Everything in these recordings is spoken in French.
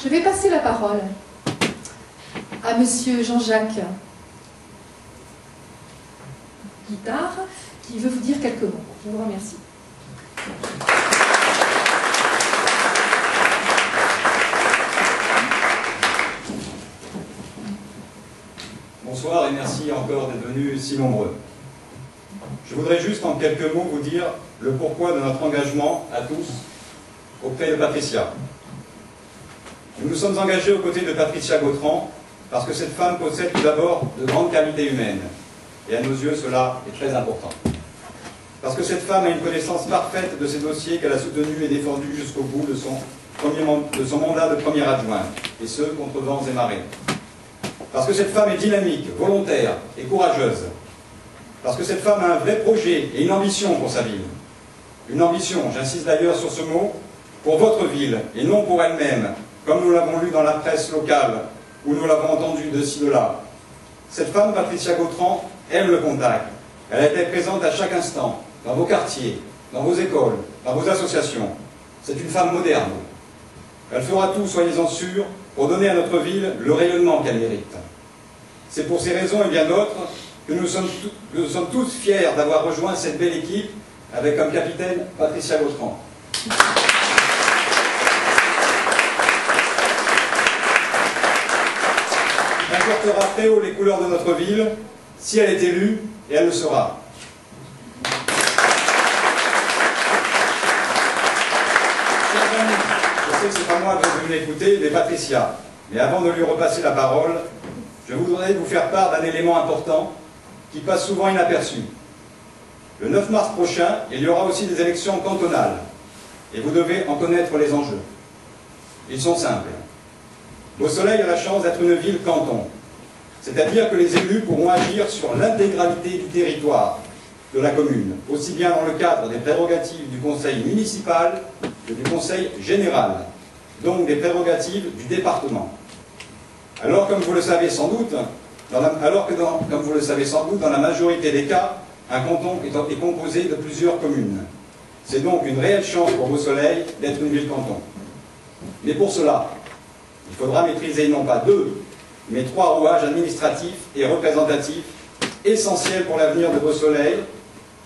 Je vais passer la parole à Monsieur Jean-Jacques Guitard, qui veut vous dire quelques mots. Je vous remercie. Bonsoir et merci encore d'être venus si nombreux. Je voudrais juste en quelques mots vous dire le pourquoi de notre engagement à tous auprès de Patricia. Nous nous sommes engagés aux côtés de Patricia Gautran parce que cette femme possède tout d'abord de grandes qualités humaines. Et à nos yeux, cela est très important. Parce que cette femme a une connaissance parfaite de ces dossiers qu'elle a soutenus et défendus jusqu'au bout de son mandat de première adjointe, et ce, contre vents et marées. Parce que cette femme est dynamique, volontaire et courageuse. Parce que cette femme a un vrai projet et une ambition pour sa ville. Une ambition, j'insiste d'ailleurs sur ce mot, pour votre ville et non pour elle-même, comme nous l'avons lu dans la presse locale ou nous l'avons entendu de ci, de là. Cette femme, Patricia Gautran, aime le contact. Elle était présente à chaque instant, dans vos quartiers, dans vos écoles, dans vos associations. C'est une femme moderne. Elle fera tout, soyez-en sûrs, pour donner à notre ville le rayonnement qu'elle mérite. C'est pour ces raisons et bien d'autres que nous sommes tous fiers d'avoir rejoint cette belle équipe avec comme capitaine Patricia Gautran. Elle portera très haut les couleurs de notre ville, si elle est élue, et elle le sera. Chers amis, je sais que ce n'est pas moi que vous venez écouter, mais Patricia. Mais avant de lui repasser la parole, je voudrais vous faire part d'un élément important qui passe souvent inaperçu. Le 9 mars prochain, il y aura aussi des élections cantonales, et vous devez en connaître les enjeux. Ils sont simples. Beausoleil a la chance d'être une ville-canton, c'est-à-dire que les élus pourront agir sur l'intégralité du territoire de la commune, aussi bien dans le cadre des prérogatives du conseil municipal que du conseil général, donc des prérogatives du département. Alors, comme vous le savez sans doute, dans la majorité des cas, un canton est composé de plusieurs communes. C'est donc une réelle chance pour Beausoleil d'être une ville-canton. Mais pour cela, il faudra maîtriser non pas 2, mais 3 rouages administratifs et représentatifs essentiels pour l'avenir de Beausoleil.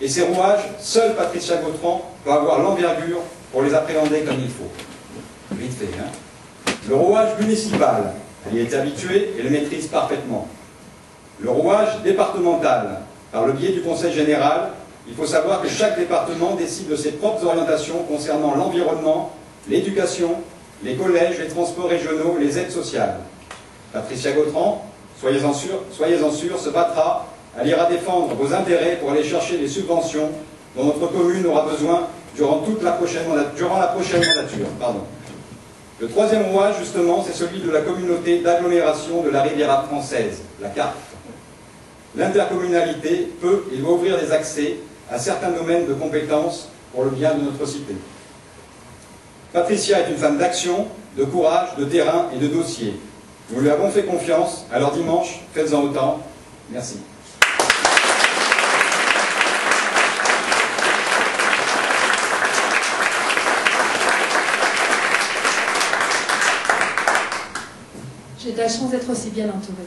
Et ces rouages, seule Patricia Gautran va avoir l'envergure pour les appréhender comme il faut. Vite fait, hein. Le rouage municipal, elle y est habituée et le maîtrise parfaitement. Le rouage départemental, par le biais du Conseil général, il faut savoir que chaque département décide de ses propres orientations concernant l'environnement, l'éducation, les collèges, les transports régionaux, les aides sociales. Patricia Gautran, soyez-en sûrs, se battra, elle ira défendre vos intérêts pour aller chercher les subventions dont notre commune aura besoin durant la prochaine mandature. Le troisième rouage, justement, c'est celui de la communauté d'agglomération de la Riviera française, la CARF. L'intercommunalité peut et doit ouvrir des accès à certains domaines de compétences pour le bien de notre cité. Patricia est une femme d'action, de courage, de terrain et de dossier. Nous lui avons fait confiance, alors dimanche, faites-en autant. Merci. J'ai de la chance d'être aussi bien entourée.